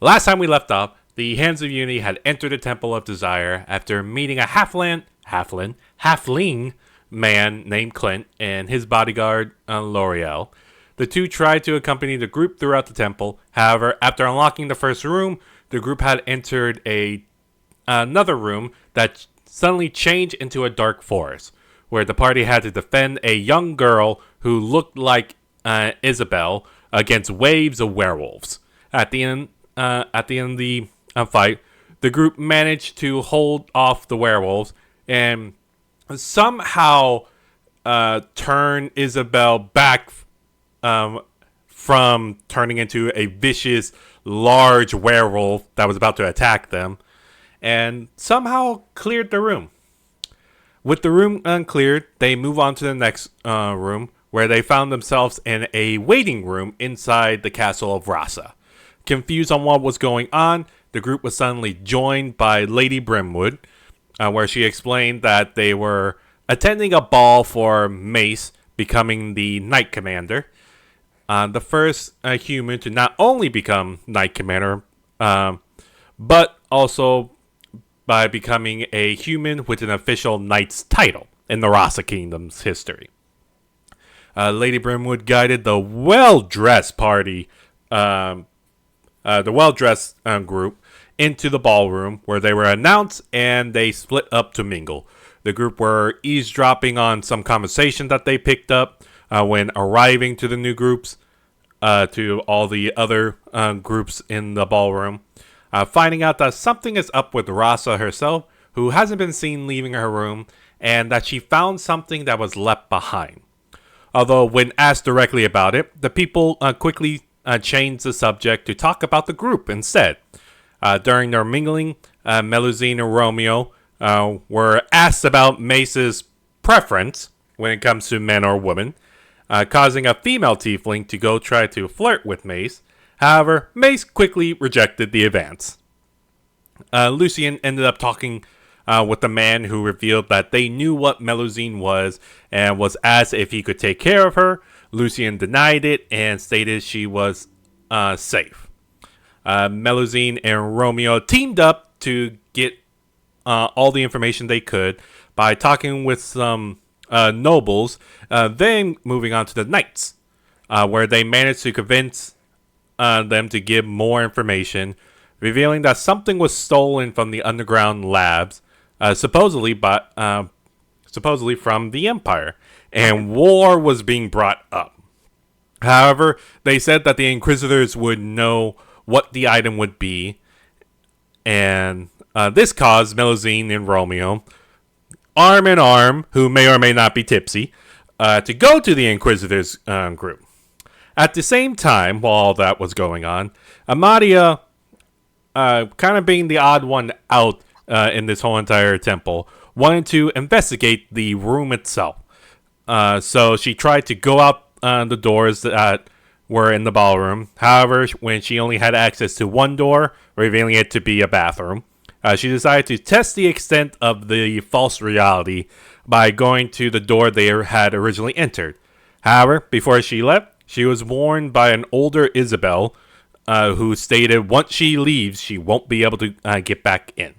Last time we left off, the Hands of Unity had entered the Temple of Desire after meeting a halfling man named Clint and his bodyguard, L'Oreal. The two tried to accompany the group throughout the temple. However, after unlocking the first room, the group had entered another room that suddenly changed into a dark forest, where the party had to defend a young girl who looked like Isabel against waves of werewolves. At the end of the fight, the group managed to hold off the werewolves and somehow turn Isabel back from turning into a vicious, large werewolf that was about to attack them, and somehow cleared the room. With the room uncleared, they move on to the next room, where they found themselves in a waiting room inside the castle of Rasa. Confused on what was going on, the group was suddenly joined by Lady Brimwood, where she explained that they were attending a ball for Mace becoming the Knight Commander. The first human to not only become Knight Commander, but also by becoming a human with an official Knight's title in the Rasa Kingdom's history. Lady Brimwood guided the well-dressed party, the well-dressed group, into the ballroom where they were announced and they split up to mingle. The group were eavesdropping on some conversation that they picked up when arriving to the new groups, to all the other groups in the ballroom. Finding out that something is up with Rasa herself, who hasn't been seen leaving her room, and that she found something that was left behind. Although, when asked directly about it, the people quickly changed the subject to talk about the group instead. During their mingling, Melusine and Romeo were asked about Mace's preference when it comes to men or women, causing a female tiefling to go try to flirt with Mace. However, Mace quickly rejected the advance. Lucien ended up talking with the man who revealed that they knew what Melusine was and was asked if he could take care of her. Lucien denied it and stated she was safe. Melusine and Romeo teamed up to get all the information they could by talking with some nobles, then moving on to the knights, where they managed to convince them to give more information, revealing that something was stolen from the underground labs, supposedly from the Empire, and war was being brought up. However, they said that the Inquisitors would know what the item would be, and this caused Melusine and Romeo, arm in arm, who may or may not be tipsy, to go to the Inquisitors group. At the same time, while all that was going on, Amadia, kind of being the odd one out in this whole entire temple, wanted to investigate the room itself. So she tried to go out the doors that were in the ballroom. However, when she only had access to one door, revealing it to be a bathroom, she decided to test the extent of the false reality by going to the door they had originally entered. However, before she left, she was warned by an older Isabel, who stated once she leaves, she won't be able to get back in.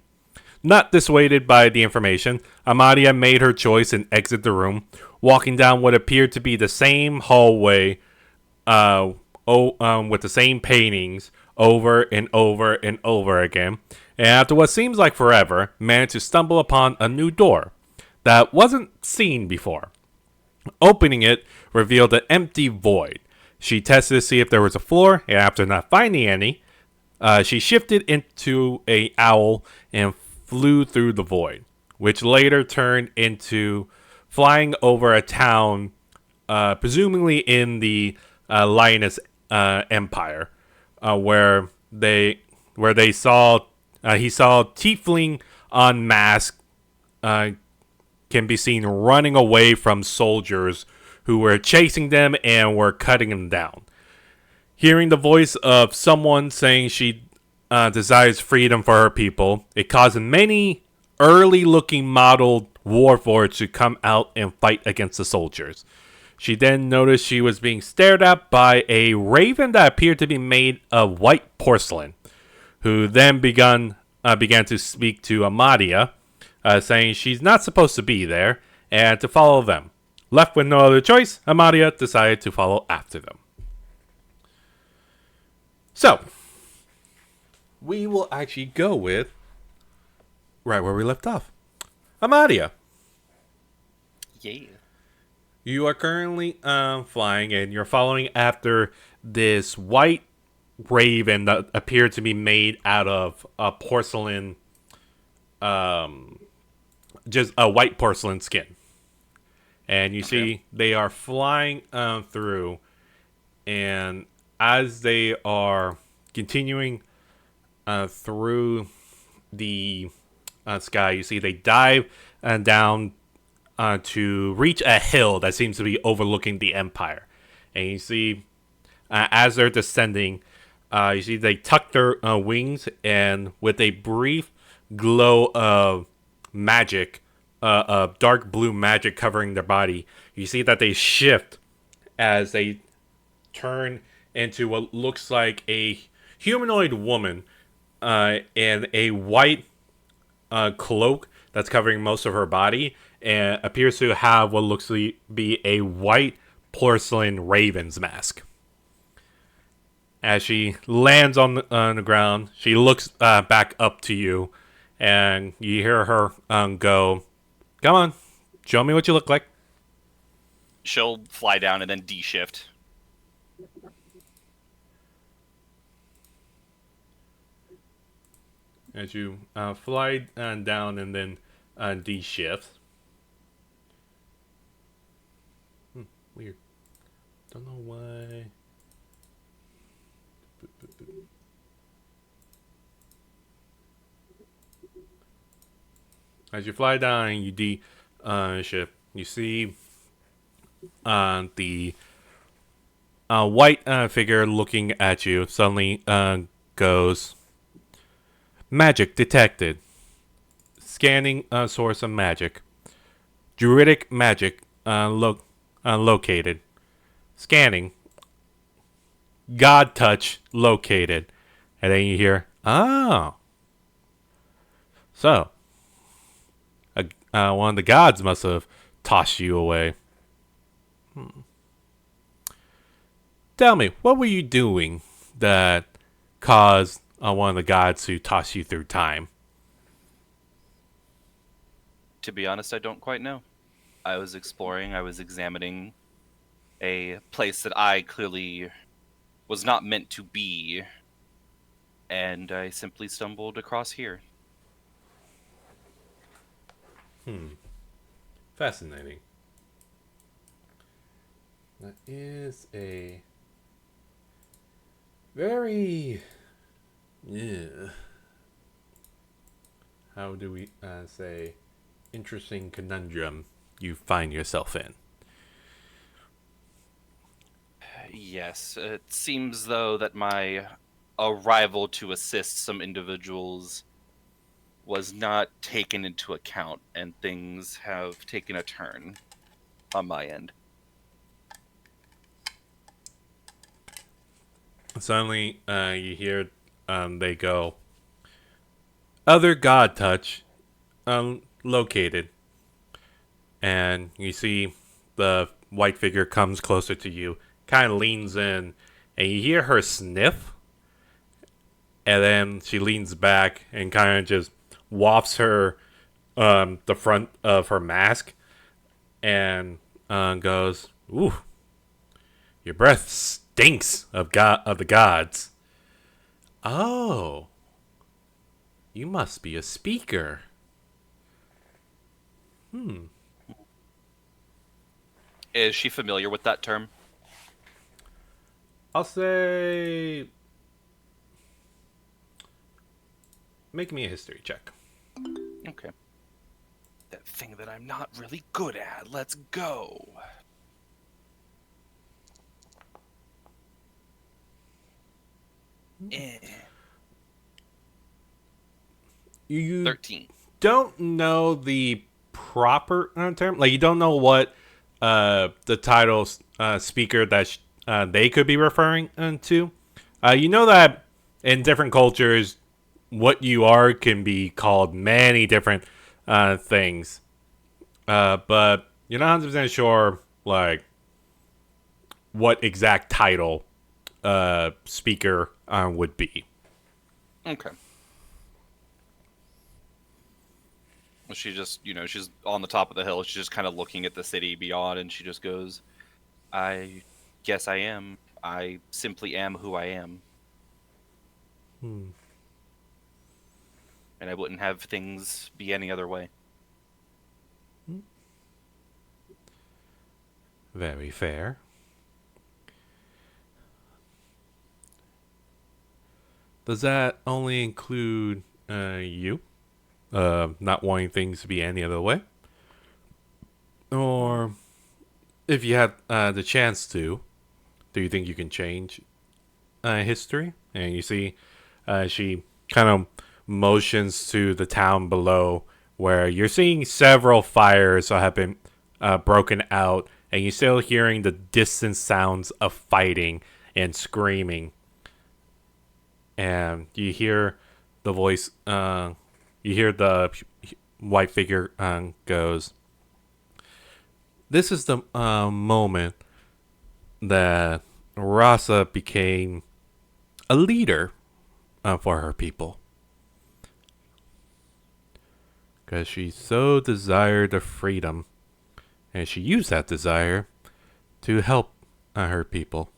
Not dissuaded by the information, Amadia made her choice and exited the room, walking down what appeared to be the same hallway, with the same paintings over and over and over again, and after what seems like forever, managed to stumble upon a new door that wasn't seen before. Opening it revealed an empty void. She tested to see if there was a floor, and after not finding any, she shifted into an owl and flew through the void, which later turned into flying over a town, presumably in the Lioness Empire, where he saw tiefling unmasked, can be seen running away from soldiers who were chasing them and were cutting them down. Hearing the voice of someone saying she desires freedom for her people, it caused many early-looking modeled warforged to come out and fight against the soldiers. She then noticed she was being stared at by a raven that appeared to be made of white porcelain. who then began to speak to Amadia, saying she's not supposed to be there and to follow them. Left with no other choice, Amadia decided to follow after them. So, we will actually go with right where we left off. Amadia, Yeah. you are currently flying and you're following after this white raven that appeared to be made out of a porcelain, just a white porcelain skin. And you see they are flying through, and as they are continuing through the sky, you see they dive down to reach a hill that seems to be overlooking the Empire. And you see, as they're descending, you see they tuck their wings, and with a brief glow of magic, of dark blue magic covering their body, you see that they shift as they turn into what looks like a humanoid woman in a white cloak that's covering most of her body, and appears to have what looks to be a white porcelain raven's mask. As she lands on the ground, she looks back up to you, and you hear her go, "Come on, show me what you look like." She'll fly down and then D-shift. As you fly down and then D-shift. Weird. Don't know why. As you fly down and you D-shift, you see the white figure looking at you suddenly goes, "Magic detected. Scanning source of magic. Druidic magic located. Scanning. God touch located." And then you hear, "Oh. So, one of the gods must have tossed you away. Tell me, what were you doing that caused one of the gods to toss you through time?" To be honest, I don't quite know. I was exploring, I was examining a place that I clearly was not meant to be, and I simply stumbled across here. Fascinating. That is a very, how do we say, interesting conundrum you find yourself in. Yes, it seems though that my arrival to assist some individuals was not taken into account, and things have taken a turn on my end. Suddenly, you hear they go, "Other god touch located." And you see the white figure comes closer to you, kind of leans in, and you hear her sniff. And then she leans back and kind of just wafts her the front of her mask, and goes, "Ooh, your breath stinks of the gods. Oh, you must be a speaker." Is she familiar with that term? I'll say, make me a history check. Okay. That thing that I'm not really good at. Let's go. You 13. don't know the proper term. Like, you don't know what the title speaker that they could be referring to. You know that in different cultures, what you are can be called many different things, but you're not 100% sure like what exact title speaker would be. Okay. She just, she's on the top of the hill. She's just kind of looking at the city beyond, and she just goes, I guess I am. I simply am who I am. And I wouldn't have things be any other way. Very fair. Does that only include you? Not wanting things to be any other way? Or if you had the chance to, do you think you can change history? And you see, she kind of motions to the town below where you're seeing several fires have been broken out, and you're still hearing the distant sounds of fighting and screaming. And you hear the voice, you hear the white figure goes, this is the moment that Rasa became a leader for her people. Because she so desired the freedom, and she used that desire to help her people.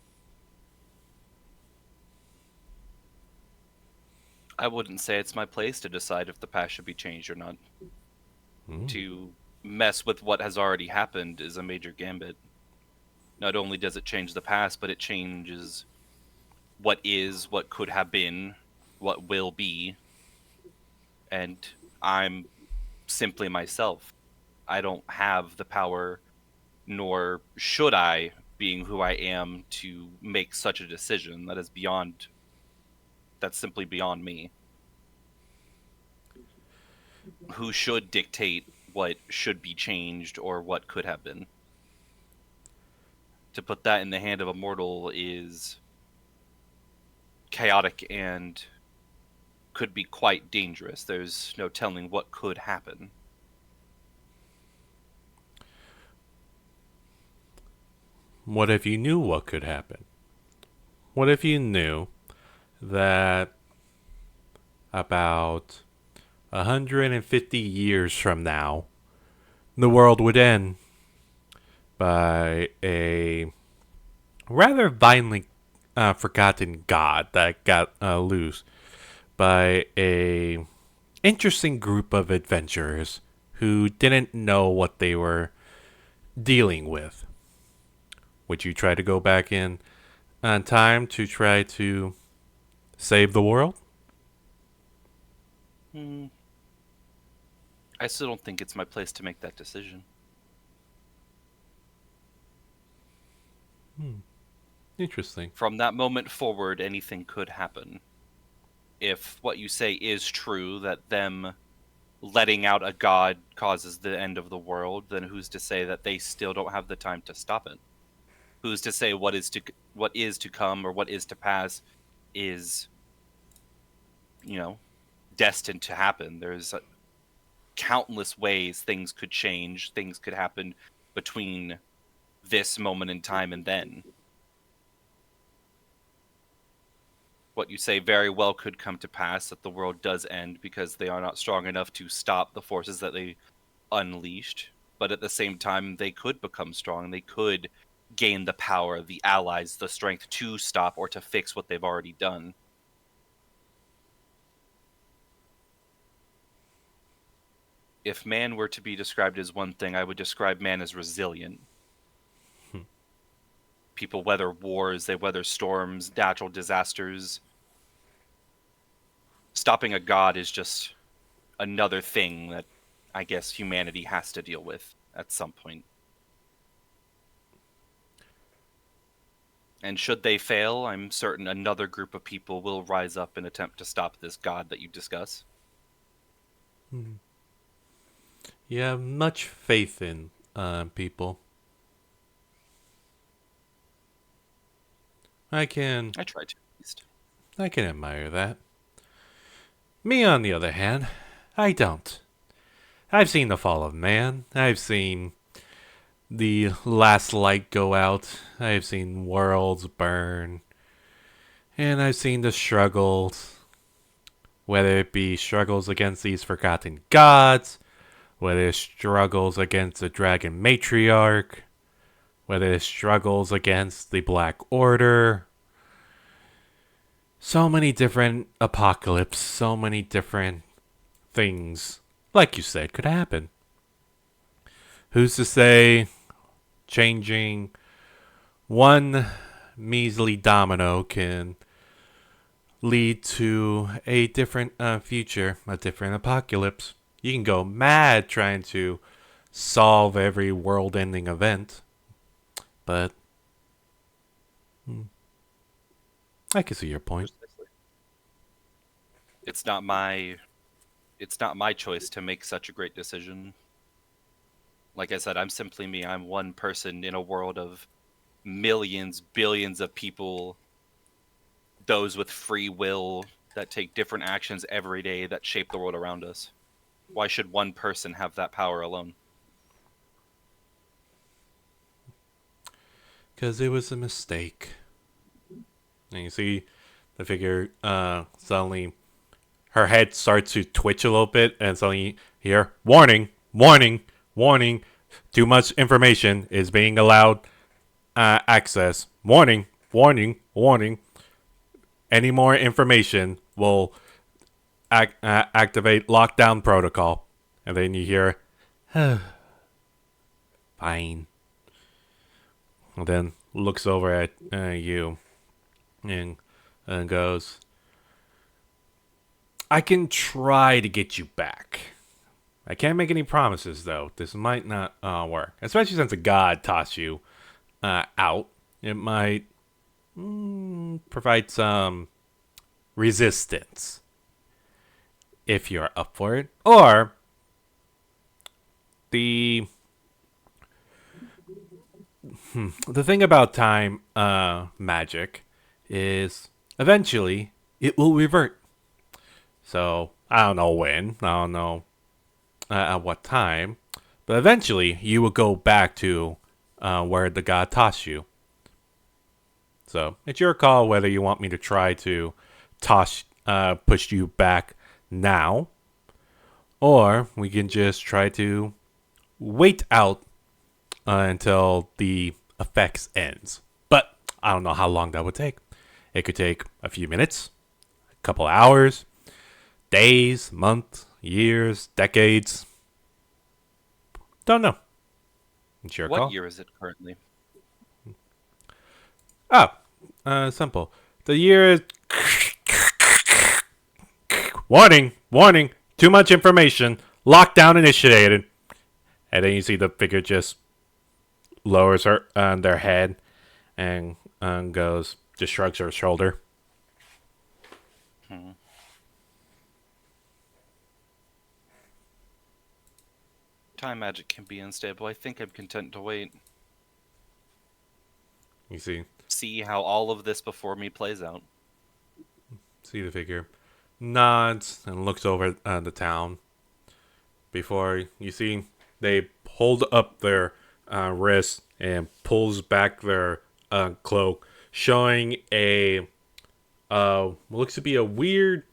I wouldn't say it's my place to decide if the past should be changed or not. To mess with what has already happened is a major gambit. Not only does it change the past, but it changes what is, what could have been, what will be. And I'm simply myself. I don't have the power, nor should I, being who I am, to make such a decision. That's simply beyond me. Who should dictate what should be changed or what could have been? To put that in the hand of a mortal is chaotic and could be quite dangerous. There's no telling what could happen. What if you knew what could happen? What if you knew that about 150 years from now, the world would end by a rather violently forgotten god that got loose by a interesting group of adventurers who didn't know what they were dealing with? Would you try to go back in on time to try to save the world? Hmm. I still don't think it's my place to make that decision. Interesting. From that moment forward, anything could happen. If what you say is true, that them letting out a god causes the end of the world, then who's to say that they still don't have the time to stop it? Who's to say what is to come or what is to pass is, destined to happen? There's countless ways things could change, things could happen between this moment in time and then. What you say very well could come to pass, that the world does end because they are not strong enough to stop the forces that they unleashed. But at the same time, they could become strong. They could gain the power, the allies, the strength to stop or to fix what they've already done. If man were to be described as one thing, I would describe man as resilient. People weather wars, they weather storms, natural disasters. Stopping a god is just another thing that I guess humanity has to deal with at some point. And should they fail, I'm certain another group of people will rise up and attempt to stop this god that you discuss. You have much faith in people. I can I try to, at least. I can admire that. Me, on the other hand, I don't. I've seen the fall of man. I've seen the last light go out. I've seen worlds burn. And I've seen the struggles, whether it be struggles against these forgotten gods, whether it's struggles against the dragon matriarch, whether it's struggles against the Black Order. So many different apocalypse, so many different things, like you said, could happen. Who's to say changing one measly domino can lead to a different future, a different apocalypse? You can go mad trying to solve every world ending event, but I can see your point. Precisely. It's not my it's not my choice to make such a great decision. Like I said, I'm simply me. I'm one person in a world of millions, billions of people, those with free will that take different actions every day that shape the world around us. Why should one person have that power alone? Because it was a mistake. And you see the figure suddenly, her head starts to twitch a little bit, and suddenly you hear, warning, warning, warning, too much information is being allowed access. Warning, warning, warning. Any more information will activate lockdown protocol. And then you hear, fine. And then looks over at you and goes, I can try to get you back. I can't make any promises, though. This might not work. Especially since a god tossed you out. It might provide some resistance if you're up for it. Or the the thing about time magic is eventually it will revert. So I don't know when, I don't know at what time, but eventually you will go back to where the god tossed you. So it's your call whether you want me to try to push you back now, or we can just try to wait out until the effects ends. But I don't know how long that would take. It could take a few minutes, a couple hours, days, months, years, decades. Don't know. It's your What call. year is it currently? Simple. The year is... Warning! Warning! Too much information. Lockdown initiated. And then you see the figure just lowers her their head and goes, just shrugs her shoulder. Hmm. Time magic can be unstable. I think I'm content to wait. You See how all of this before me plays out. see the figure nods and looks over the town. Before you see, they hold up their wrist and pulls back their cloak, showing a what looks to be a weird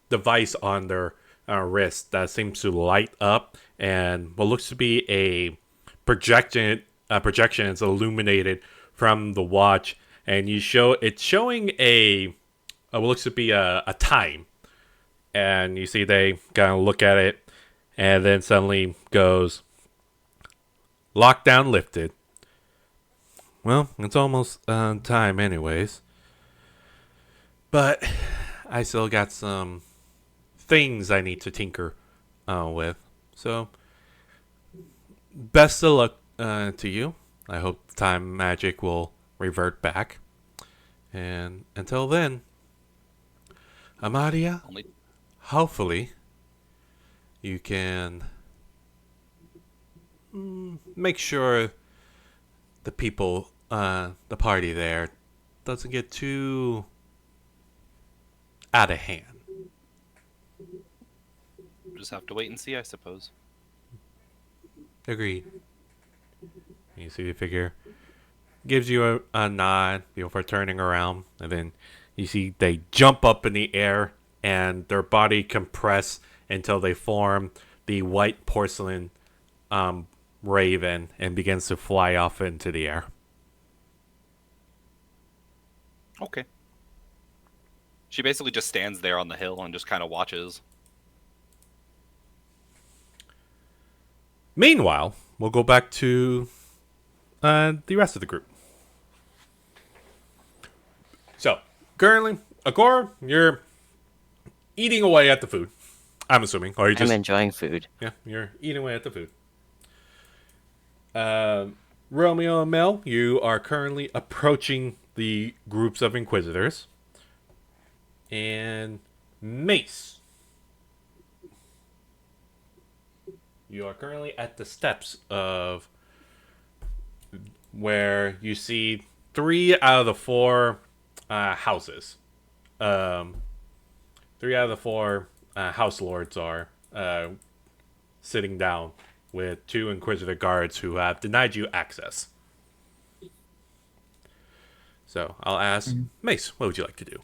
device on their wrist that seems to light up, and what looks to be a projection is illuminated from the watch, and it's showing what looks to be a time, and you see they kind of look at it, and then suddenly goes, lockdown lifted. Well, it's almost time anyways. But I still got some things I need to tinker with. So, best of luck to you. I hope time magic will revert back. And until then, Amadia, Only hopefully you can make sure the people, the party there, doesn't get too out of hand. Just have to wait and see, I suppose. Agreed. You see the figure gives you a nod, for turning around, and then you see they jump up in the air and their body compress until they form the white porcelain raven and begins to fly off into the air. Okay. She basically just stands there on the hill and just kind of watches. Meanwhile, we'll go back to the rest of the group. So, currently, Akora, you're eating away at the food. I'm assuming. Or you I'm just enjoying food. Yeah, you're eating away at the food. Romeo and Mel, you are currently approaching the groups of Inquisitors. And Mace, you are currently at the steps of where you see 3 out of the 4 houses. 3 out of the 4 house lords are sitting down with 2 Inquisitor guards who have denied you access. So I'll ask Mace, what would you like to do?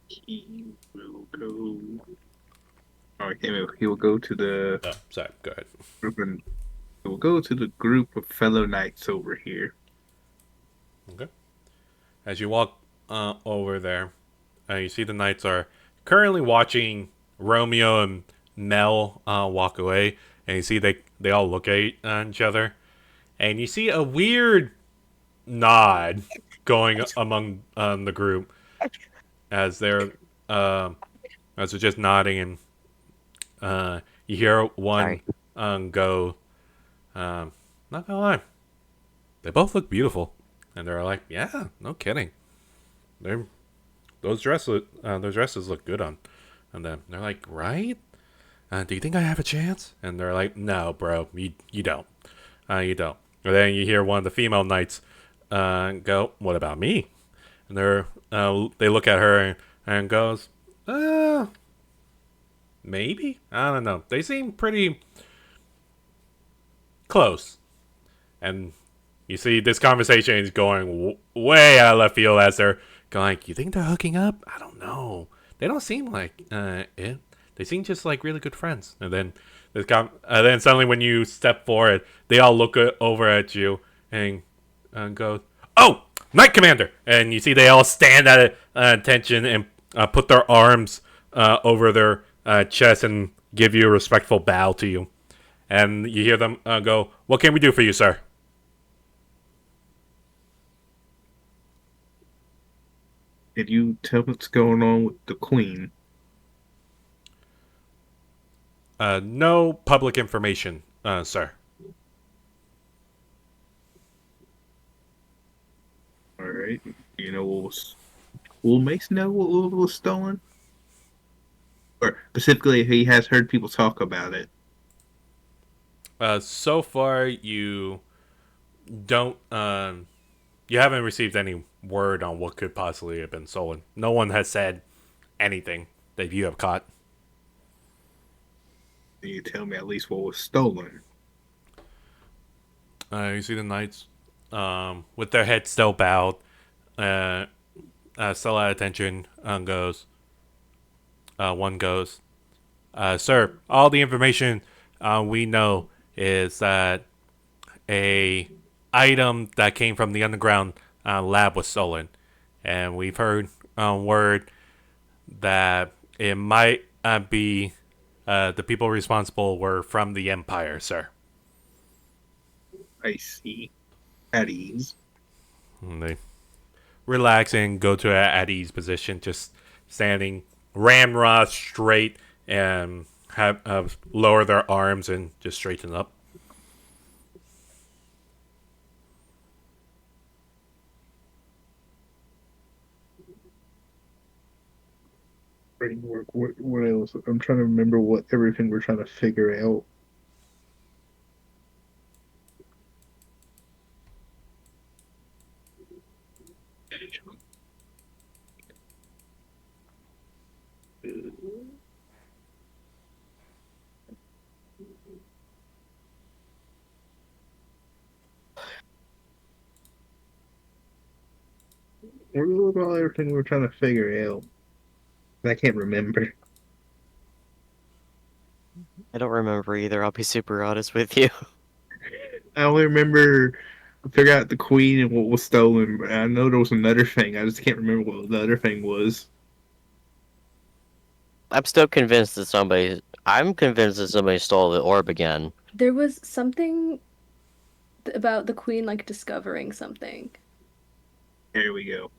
He will go. Oh, he will go to the Oh, sorry, go ahead. group and he will go to the group of fellow knights over here. Okay. As you walk over there, you see the knights are currently watching Romeo and Mel walk away, and you see they all look at each other, and you see a weird nod going among the group as they're just nodding, and you hear one go, not gonna lie, they both look beautiful, and they're like, yeah, no kidding, those dresses look good on them. They're like, right? Do you think I have a chance? And they're like, no, bro, you don't. You don't. And then you hear one of the female knights go, what about me? And they look at her and goes, maybe? I don't know. They seem pretty close. And you see this conversation is going way out of left field as they're going, you think they're hooking up? I don't know. They don't seem like it. They seem just like really good friends. And then then suddenly when you step forward, they all look over at you and go, oh, Knight Commander! And you see they all stand at attention and put their arms over their chest and give you a respectful bow to you. And you hear them go, what can we do for you, sir? Did you tell what's going on with the queen? No public information, sir. All right. You know what was? Will Mace know what was stolen? Or specifically, if he has heard people talk about it. So far, you don't. You haven't received any word on what could possibly have been stolen. No one has said anything that you have caught. Can you tell me at least what was stolen? You see the knights, with their heads still bowed, still at attention. One goes, sir. All the information we know is that a item that came from the underground lab was stolen, and we've heard word that it might be the people responsible were from the Empire, sir. I see. At ease. And they relax and go to an at ease position, just standing ramrod straight and have lower their arms and just straighten up. Framework. What else? I'm trying to remember what everything we're trying to figure out. What about everything we're trying to figure out? I can't remember. I don't remember either. I'll be super honest with you. I only remember figure out the queen and what was stolen. But I know there was another thing. I just can't remember what the other thing was. I'm still convinced that somebody. I'm convinced that somebody stole the orb again. There was something about the queen like discovering something. Here we go.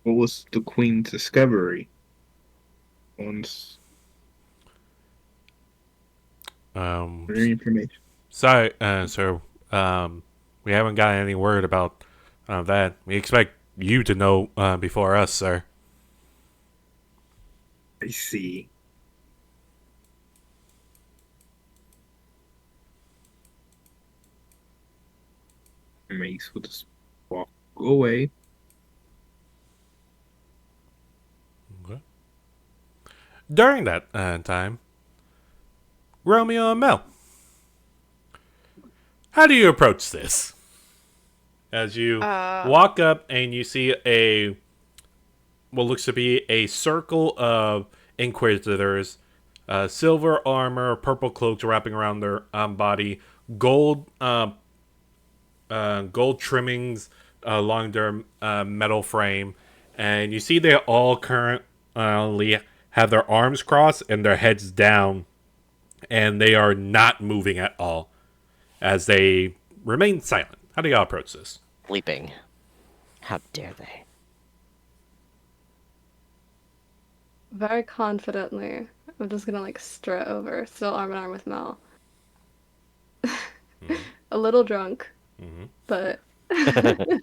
What was the queen's discovery? Once any information. Sorry, sir. We haven't got any word about that. We expect you to know before us, sir. I see. Mace will just walk away. Okay. During that time, Romeo and Mel, how do you approach this? As you walk up and you see what looks to be a circle of Inquisitors, silver armor, purple cloaks wrapping around their body, gold gold trimmings along their metal frame, and you see they all currently have their arms crossed and their heads down, and they are not moving at all as they remain silent. How do y'all approach this? Sleeping. How dare they? Very confidently, I'm just gonna like strut over, still arm in arm with Mel. A little drunk, but I'm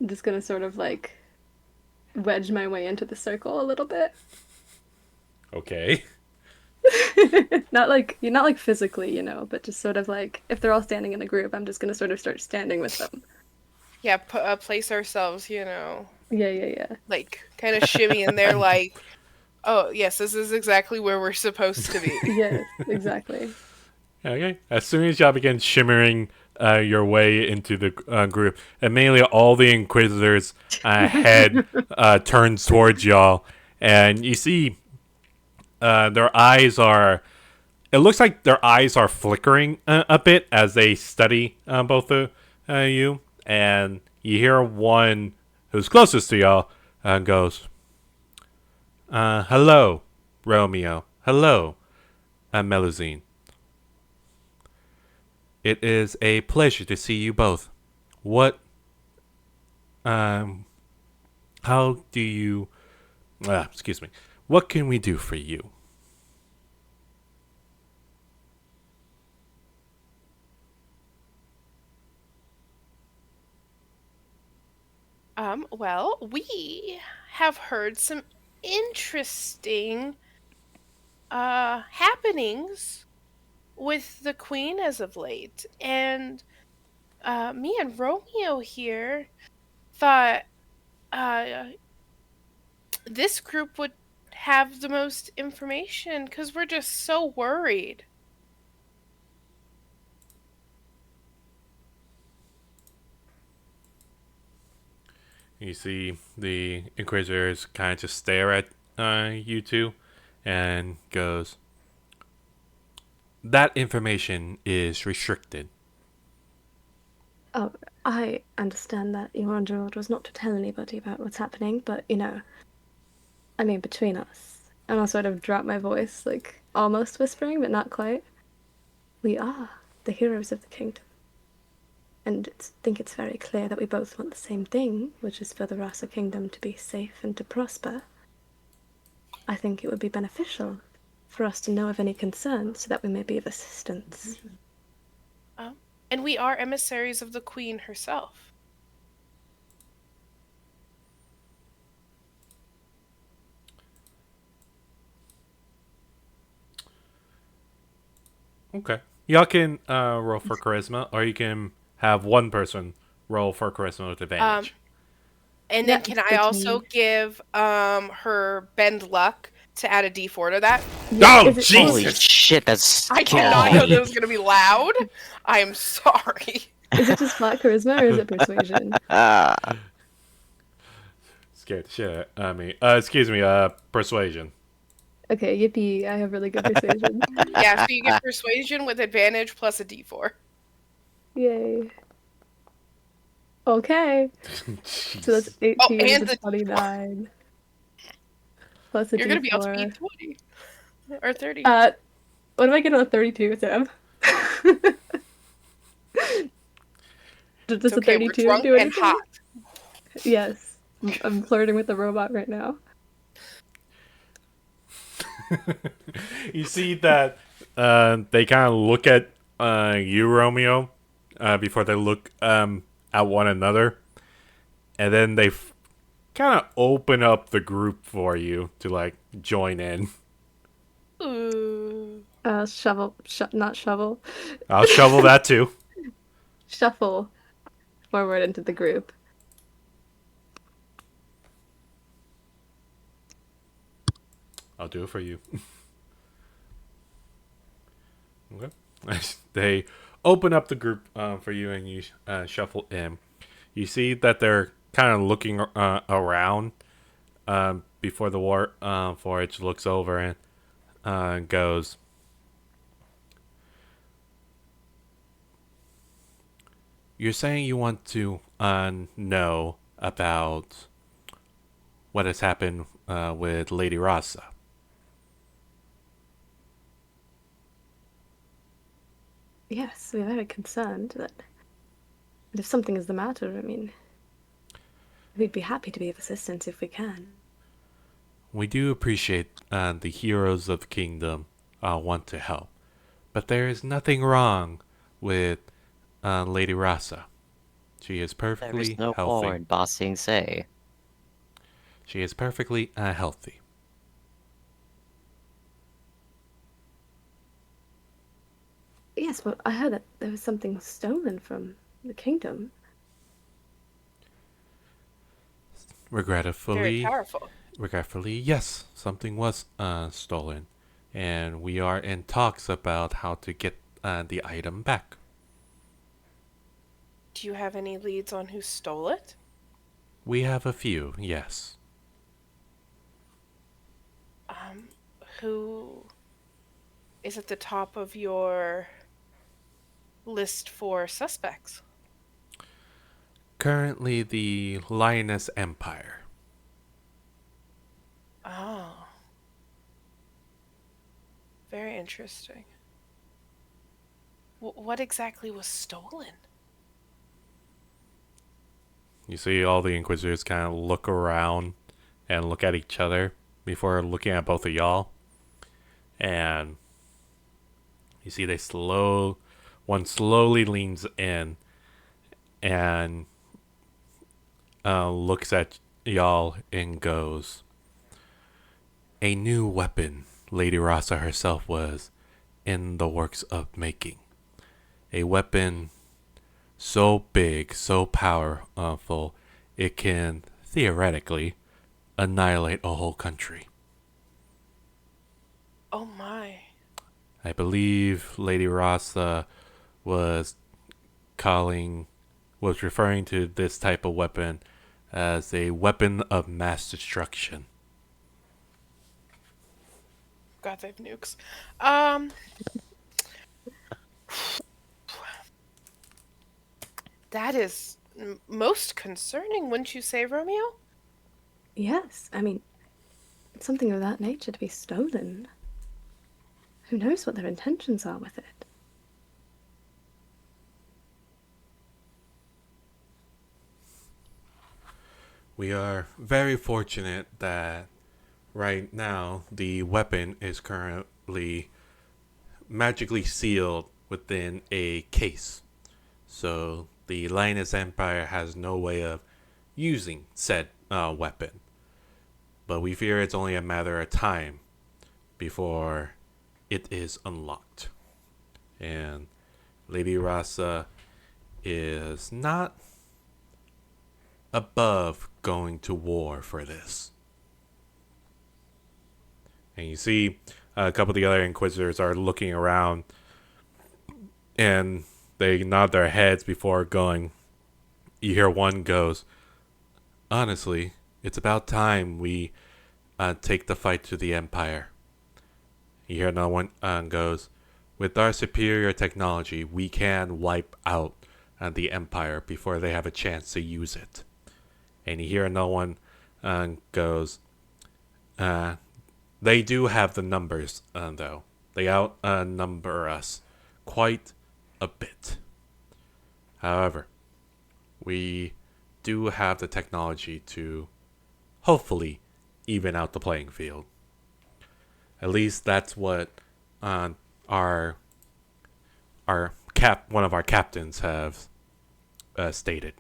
just gonna sort of like wedge my way into the circle a little bit. Okay. Not like physically, but just sort of like if they're all standing in a group, I'm just gonna sort of start standing with them. Yeah, place ourselves, Yeah. like kind of shimmy in there, like, oh yes, this is exactly where we're supposed to be. Yes, exactly. Okay. As soon as y'all begin shimmering your way into the group, immediately all the Inquisitors' head turns towards y'all, and you see their eyes are. It looks like their eyes are flickering a bit as they study both of you, and you hear one who's closest to y'all goes, "Hello, Romeo. Hello, Melusine. It is a pleasure to see you both. How do you, excuse me, what can we do for you?" Well, we have heard some interesting happenings with the Queen as of late, and me and Romeo here thought this group would have the most information because we're just so worried. You see the Inquisitors kind of just stare at you two and goes, "That information is restricted." Oh, I understand that you're under orders not to tell anybody about what's happening, but I mean, between us, and I'll sort of drop my voice, like almost whispering, but not quite. We are the heroes of the kingdom. And I think it's very clear that we both want the same thing, which is for the Rasa kingdom to be safe and to prosper. I think it would be beneficial for us to know of any concerns so that we may be of assistance. And we are emissaries of the Queen herself. Okay. Y'all can roll for charisma, or you can have one person roll for charisma with advantage. And then Yeah, can it's I good to also me. give her bend luck to add a d4 to that? Oh, Is it- Jesus! Holy shit, that's I scary. did not know that was going to be loud. I am sorry. Is it just flat charisma or is it persuasion? Scared the shit out of me. Excuse me, persuasion. Okay, yippee, I have really good persuasion. Yeah, so you get persuasion with advantage plus a d4. Yay. Okay. So that's Jeez. 18 and to the 29. Plus a You're gonna be able to d4. beat 20 or 30. What am I getting on a 32, Sam? Does It's a okay, we're 32 drunk do and anything? hot. Yes. I'm flirting with the robot right now. You see that they kind of look at you, Romeo, before they look at one another, and then they kind of open up the group for you to like join in. Ooh. Not shovel. I'll shovel that too. Shuffle forward into the group. I'll do it for you. Okay. They open up the group for you, and you shuffle in. You see that they're kind of looking around before the war forage looks over and goes, "You're saying you want to know about what has happened with Lady Rasa." Yes, we're very concerned that if something is the matter, I mean, we'd be happy to be of assistance if we can. We do appreciate the heroes of the kingdom want to help, but there is nothing wrong with Lady Rasa. She is There perfectly is no healthy. point, bossing say. She is perfectly healthy. Yes, but I heard that there was something stolen from the kingdom. Very Regretfully, powerful. yes, something was stolen, and we are in talks about how to get the item back. Do you have any leads on who stole it? We have a few, yes. Who is at the top of your list for suspects? Currently, the Lioness Empire. Oh. Very interesting. What exactly was stolen? You see all the Inquisitors kind of look around and look at each other before looking at both of y'all. And you see one slowly leans in and looks at y'all and goes, "A new weapon Lady Rasa herself was in the works of making. A weapon so big, so powerful, it can theoretically annihilate a whole country. Oh my. I believe Lady Rasa was referring to this type of weapon as a weapon of mass destruction." God, they have nukes. That is most concerning, wouldn't you say, Romeo? Yes, I mean, something of that nature to be stolen. Who knows what their intentions are with it? We are very fortunate that right now the weapon is currently magically sealed within a case. So the Lioness Empire has no way of using said weapon. But we fear it's only a matter of time before it is unlocked. And Lady Rasa is not above going to war for this. And you see a couple of the other Inquisitors are looking around, and they nod their heads before going. You hear one goes, honestly, it's about time we take the fight to the Empire. You hear another one goes, with our superior technology, we can wipe out the Empire before they have a chance to use it. And you hear another one goes, they do have the numbers, though. They outnumber us quite a bit. However, we do have the technology to hopefully even out the playing field. At least that's what one of our captains have stated.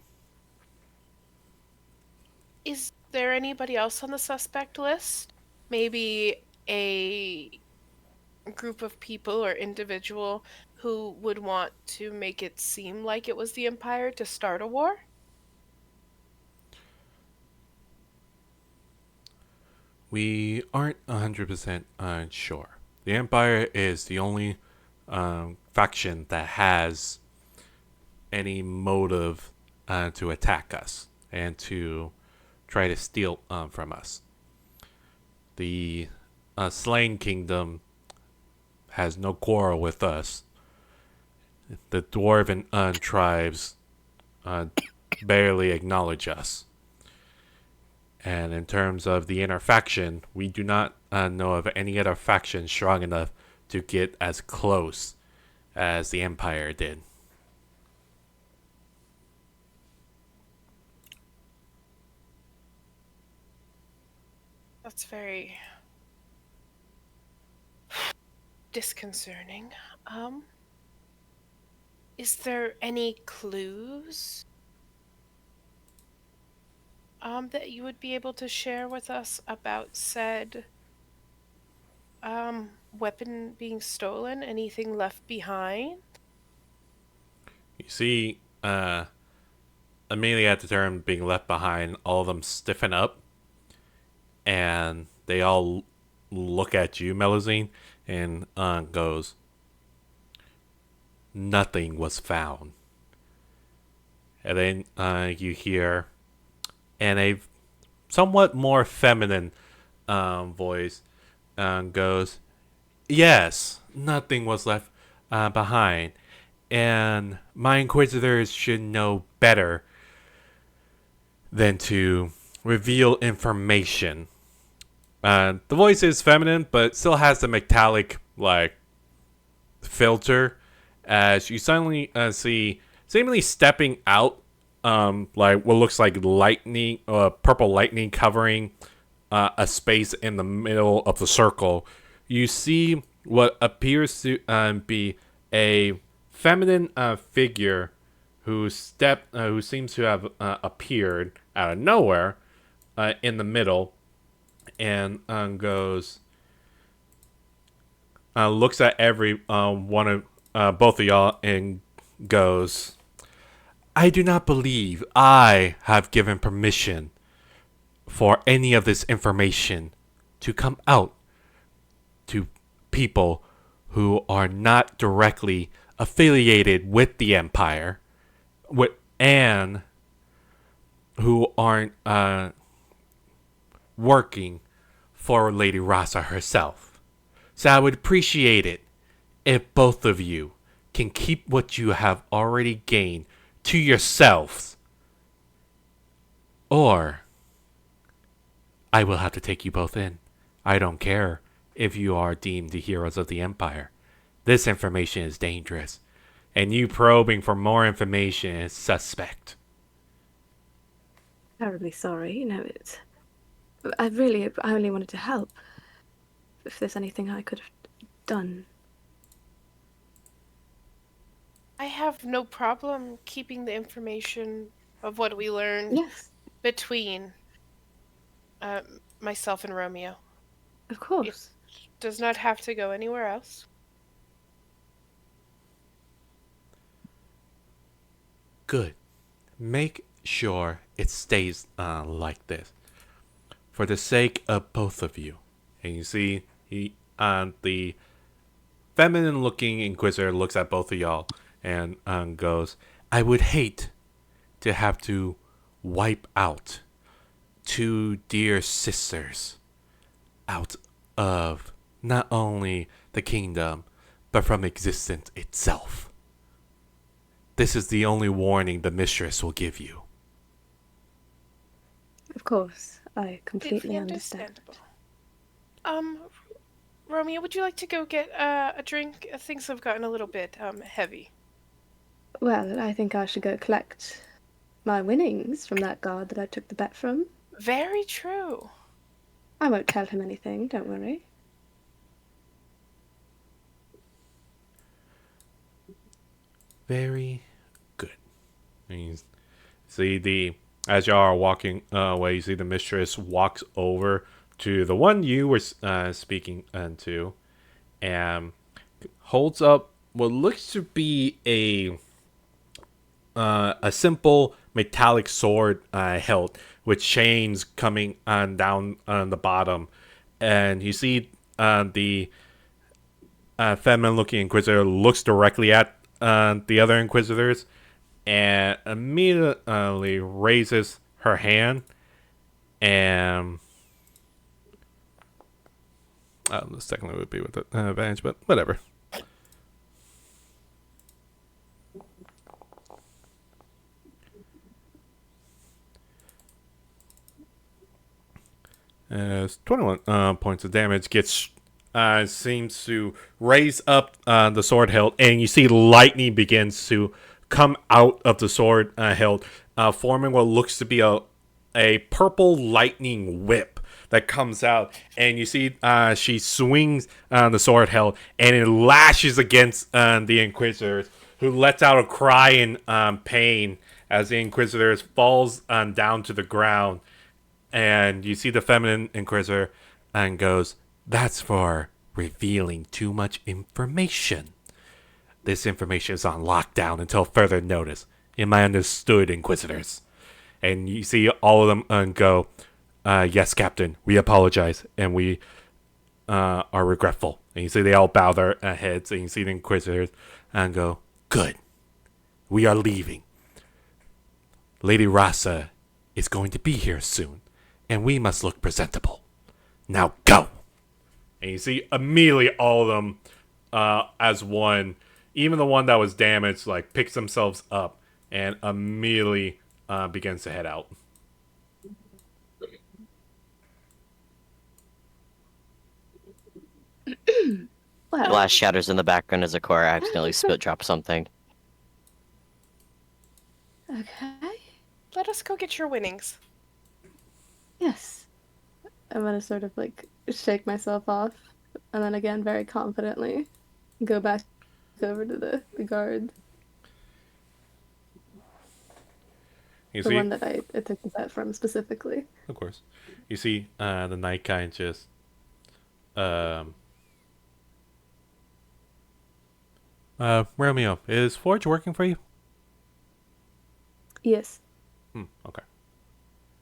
Is there anybody else on the suspect list? Maybe a group of people or individual who would want to make it seem like it was the Empire to start a war? We aren't 100% sure. The Empire is the only faction that has any motive to attack us and to try to steal from us. The Slain Kingdom has no quarrel with us. The Dwarven tribes barely acknowledge us. And in terms of the inner faction, we do not know of any other faction strong enough to get as close as the Empire did. That's very disconcerting. Is there any clues that you would be able to share with us about said weapon being stolen? Anything left behind? You see, immediately at the term being left behind, all of them stiffen up, and they all look at you, Melusine, and goes, nothing was found. And then you hear, in a somewhat more feminine voice, goes, yes, nothing was left behind. And my inquisitors should know better than to reveal information. The voice is feminine, but still has the metallic, filter. As you suddenly see, seemingly stepping out, what looks like lightning, purple lightning covering a space in the middle of the circle. You see what appears to be a feminine figure who seems to have appeared out of nowhere in the middle, and looks at every one of both of y'all and goes, I do not believe I have given permission for any of this information to come out to people who are not directly affiliated with the Empire, and who aren't working for Lady Rasa herself. So I would appreciate it if both of you can keep what you have already gained to yourselves, or I will have to take you both in. I don't care if you are deemed the heroes of the Empire. This information is dangerous, and you probing for more information is suspect. Terribly sorry. I only wanted to help. If there's anything I could have done. I have no problem keeping the information of what we learned Yes, between myself and Romeo. of course. It does not have to go anywhere else. Good. Make sure it stays like this, for the sake of both of you. And you see, the feminine-looking Inquisitor looks at both of y'all and goes, I would hate to have to wipe out 2 dear sisters out of not only the kingdom, but from existence itself. This is the only warning the mistress will give you. Of course, I completely Completely understand. understandable. Romeo, would you like to go get a drink? Things have gotten a little bit heavy. Well, I think I should go collect my winnings from that guard that I took the bet from. Very true. I won't tell him anything, don't worry. Very good. And you see as y'all are walking away, you see the mistress walks over to the one you were speaking to, and holds up what looks to be a simple metallic sword hilt with chains coming on down on the bottom, and you see the feminine-looking inquisitor looks directly at the other inquisitors and immediately raises her hand, and the second one would be with the advantage, but whatever. As 21 points of damage seems to raise up the sword hilt, and you see lightning begins to come out of the sword hilt, forming what looks to be a purple lightning whip that comes out, and you see she swings the sword hilt, and it lashes against the Inquisitors, who lets out a cry in pain as the Inquisitors falls down to the ground. And you see the feminine Inquisitor and goes, that's for revealing too much information. This information is on lockdown until further notice. Am I understood, Inquisitors? And you see all of them go, yes, Captain, we apologize, and we are regretful. And you see they all bow their heads, and you see the Inquisitors and go, good, we are leaving. Lady Rasa is going to be here soon, and we must look presentable. Now go! And you see immediately all of them as one, even the one that was damaged, like picks themselves up and immediately begins to head out. Well, Glass shatters in the background as Akora accidentally spit drops something. okay. Let us go get your winnings. Yes. I'm gonna sort of like shake myself off, and then again, very confidently, go back over to the guard. You The see, one that I took the bet from specifically. of course, you see the knight kind just Romeo, is Forge working for you? Yes. Okay.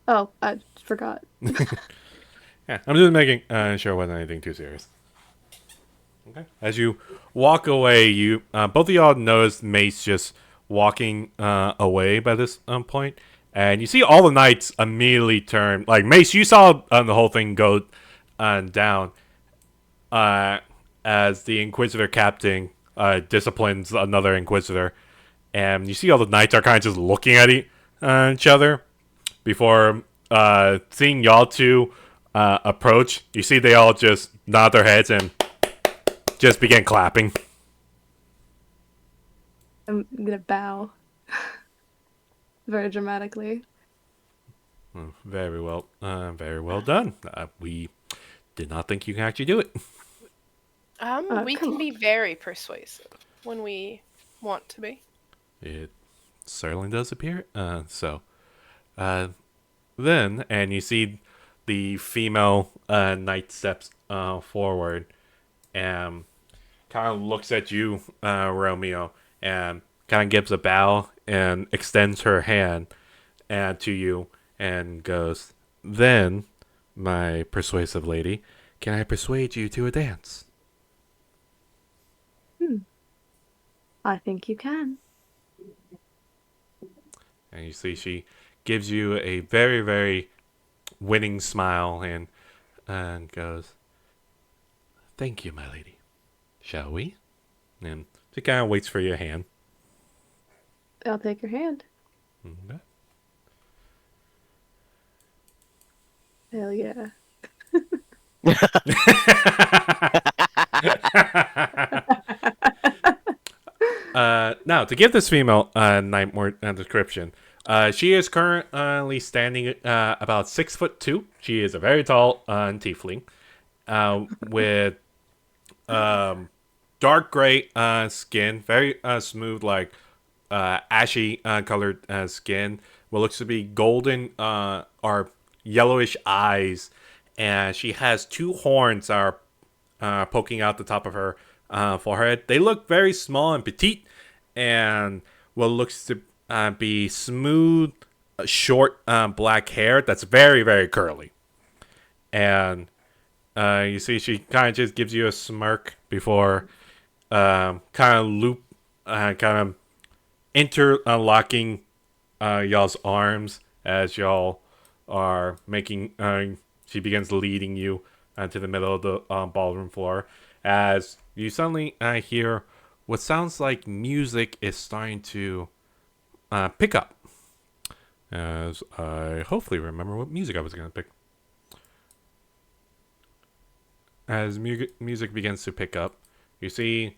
Oh, I forgot. Yeah, I'm just making sure it wasn't anything too serious. Okay. As you walk away, you both of y'all notice Mace just walking away by this point, and you see all the knights immediately turn. Like Mace, you saw the whole thing go down as the Inquisitor captain disciplines another Inquisitor, and you see all the knights are kind of just looking at each other before seeing y'all two approach. You see they all just nod their heads and just begin clapping. I'm gonna bow. Very dramatically. Very well done. We did not think you can actually do it. We come can be very persuasive when we want to be. It certainly does appear. Then, and you see the female knight steps forward and kind of looks at you, Romeo, and kind of gives a bow and extends her hand to you and goes, then, my persuasive lady, can I persuade you to a dance? I think you can. And you see she gives you a very, very winning smile and goes, "Thank you, my lady. Shall we?" And she kind of waits for your hand. I'll take your hand. Okay. Hell yeah. Now, to give this female knight more description, she is currently standing about 6'2". She is a very tall tiefling with dark gray skin, very smooth, like ashy colored skin. What looks to be golden or yellowish eyes, and she has two horns that are poking out the top of her forehead. They look very small and petite, and what looks to be smooth, short black hair that's very, very curly. And you see, she kind of just gives you a smirk before kind of interlocking y'all's arms as y'all are making. She begins leading you to the middle of the ballroom floor as you suddenly hear what sounds like music is starting to pick up. As I hopefully remember what music I was going to pick. As music begins to pick up, you see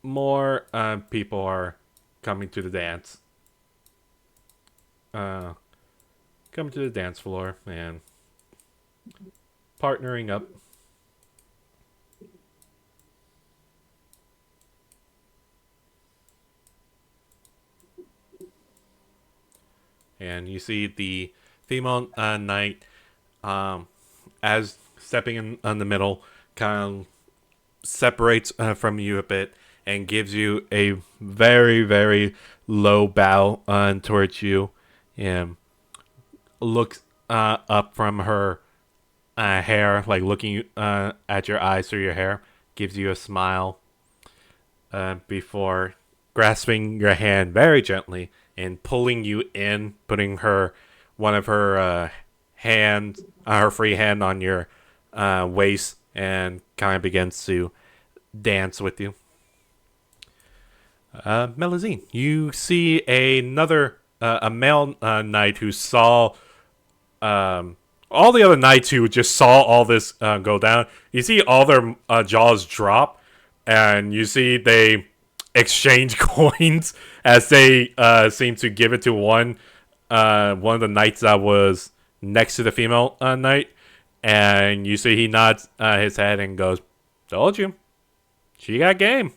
more people are coming to the dance. Coming to the dance floor and partnering up. And you see the female knight as stepping in the middle kind of separates from you a bit and gives you a very, very low bow towards you and looks up from her hair, like looking at your eyes through your hair, gives you a smile before grasping your hand very gently and pulling you in, putting one of her hands, her free hand on your waist, and kind of begins to dance with you. Melusine, you see another a male knight who saw all the other knights who just saw all this go down. You see all their jaws drop, and you see they exchange coins as they seem to give it to one of the knights that was next to the female knight, and you see he nods his head and goes, "Told you, she got game."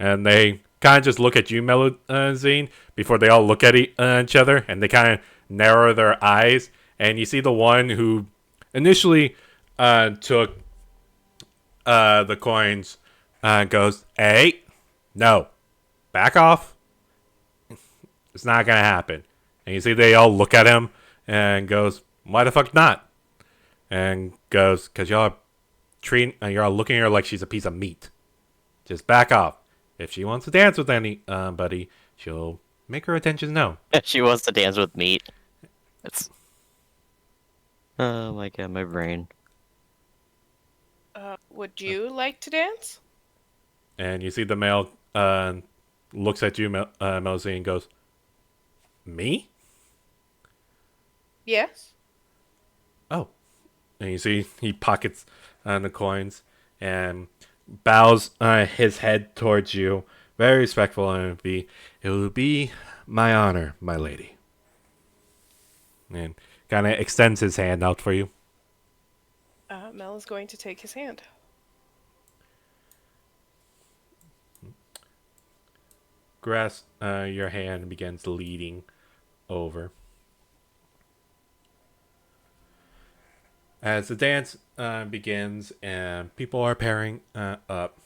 And they kind of just look at you, Melusine, before they all look at each other, and they kind of narrow their eyes, and you see the one who initially took the coins goes, "Hey, no, back off. It's not gonna happen." And you see they all look at him and goes, "Why the fuck not?" And goes, "Cause you're all looking at her like she's a piece of meat. Just back off. If she wants to dance with anybody, she'll make her attention known." She wants to dance with meat. It's... Oh my god, my brain. Would you like to dance? And you see the male looks at you, Melusine, and goes, "Me? Yes. Oh." And you see he pockets the coins and bows his head towards you, very respectful, and it will be my honor, my lady. And kind of extends his hand out for you. Mel is going to take his hand. Grasp your hand and begins leading over. As the dance begins and people are pairing up,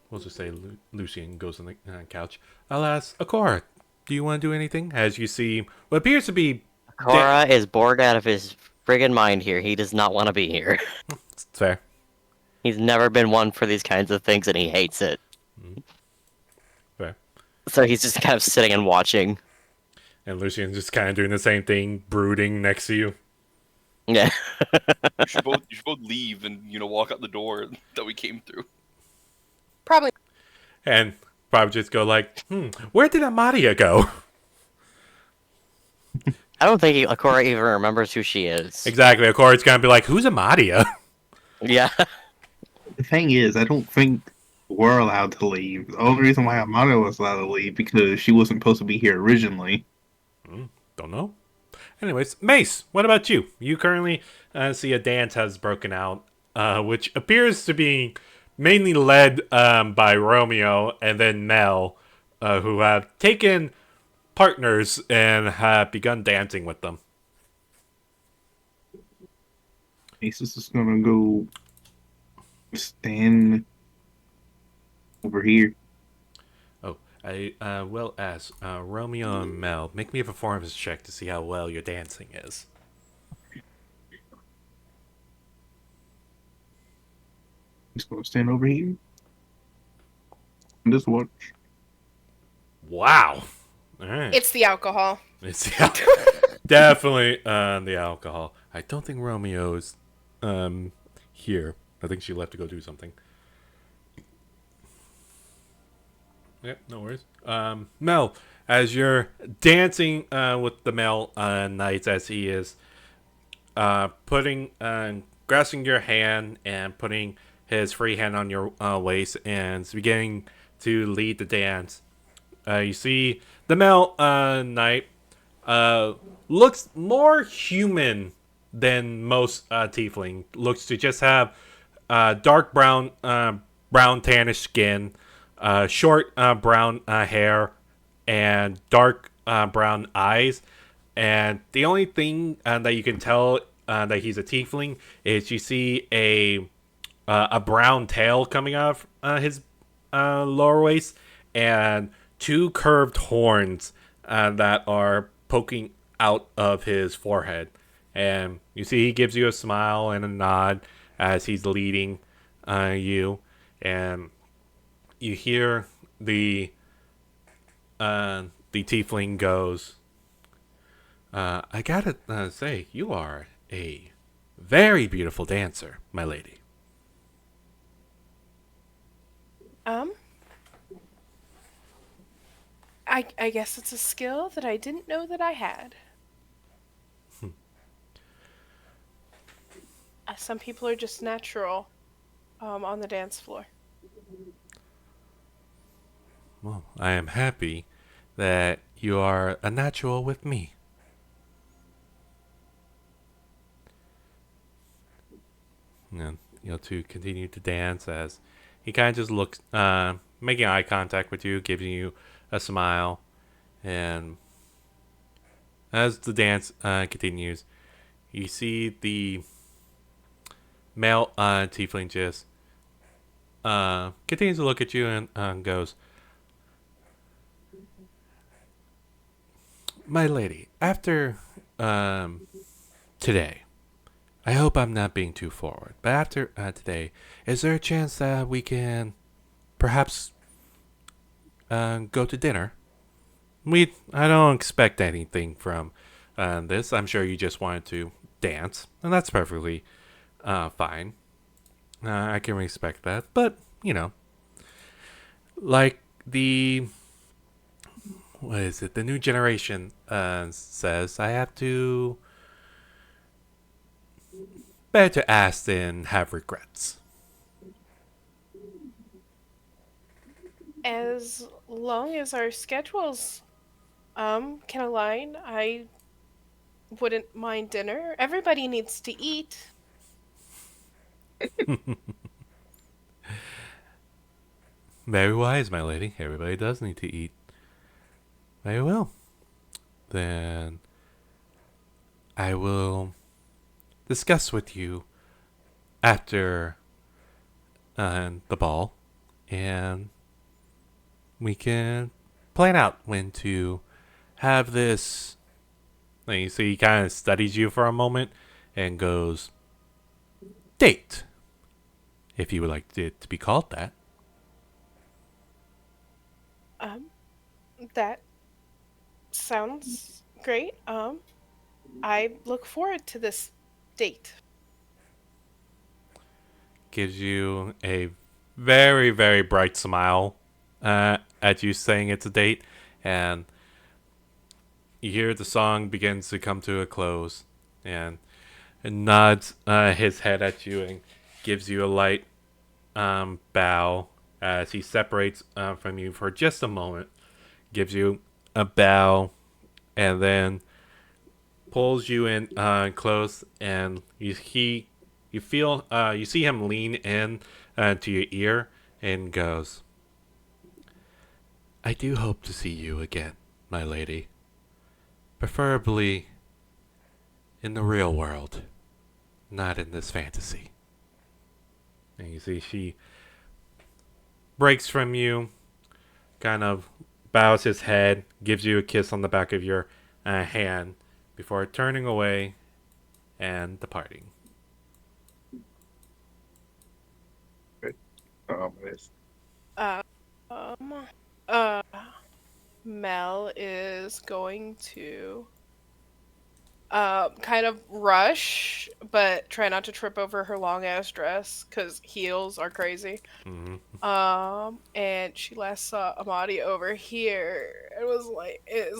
we'll just say Lucian goes on the couch. I'll ask Akora, do you want to do anything? As you see what appears to be... Cora is bored out of his friggin' mind here. He does not want to be here. It's fair. He's never been one for these kinds of things, and he hates it. Okay. So he's just kind of sitting and watching. And Lucian's just kind of doing the same thing, brooding next to you. Yeah. You should both leave and walk out the door that we came through. Probably. And probably just go like, where did Amadia go? I don't think Akora even remembers who she is. Exactly. Of course, it's going to be like, who's Amadia? Yeah. The thing is, I don't think we're allowed to leave. The only reason why Amado was allowed to leave because she wasn't supposed to be here originally. Don't know. Anyways, Mace, what about you? You currently see a dance has broken out, which appears to be mainly led by Romeo and then Mel, who have taken partners and have begun dancing with them. Ace is just gonna go stand over here. Oh, I will ask Romeo and Mel, make me a performance check to see how well your dancing is. Just gonna stand over here and just watch. Wow. All right. It's the alcohol. It's definitely the alcohol. I don't think Romeo's here. I think she left to go do something. Yep, no worries. Mel, as you're dancing with the Mel Knights, as he is grasping your hand and putting his free hand on your waist and beginning to lead the dance. You see the Mel Knight looks more human than most tiefling. Looks to just have dark brown tannish skin, short brown hair, and dark brown eyes. And the only thing that you can tell that he's a tiefling is you see a brown tail coming out of his lower waist and two curved horns that are poking out of his forehead. And you see he gives you a smile and a nod as he's leading you. And you hear the tiefling goes, I gotta say, you are a very beautiful dancer, my lady. I guess it's a skill that I didn't know that I had. Some people are just natural on the dance floor. Well, I am happy that you are a natural with me. And to continue to dance as he kind of just looks, making eye contact with you, giving you a smile, and as the dance continues, you see the male tiefling just continues to look at you and goes, my lady, after today, I hope I'm not being too forward, but after today, is there a chance that we can perhaps go to dinner? I don't expect anything from this. I'm sure you just wanted to dance, and that's perfectly fine. I can respect that, but like what is it? The new generation says I have to better to ask than have regrets. As long as our schedules can align, I wouldn't mind dinner. Everybody needs to eat. Very wise, my lady. Everybody does need to eat. Very well. Then I will discuss with you after the ball, and we can plan out when to have this. Like you see, he kind of studies you for a moment and goes, date. if you would like it to be called that. That sounds great. I look forward to this date. Gives you a very, very bright smile at you saying it's a date, and you hear the song begins to come to a close, and nods his head at you and gives you a light bow as he separates from you for just a moment, gives you a bow, and then pulls you in close, and you see him lean in to your ear and goes, "I do hope to see you again, my lady. Preferably in the real world, not in this fantasy." And you see she breaks from you, kind of bows his head, gives you a kiss on the back of your hand before turning away and departing. This. Um, Mel is going to kind of rush, but try not to trip over her long ass dress because heels are crazy. And she last saw Amadi over here. It was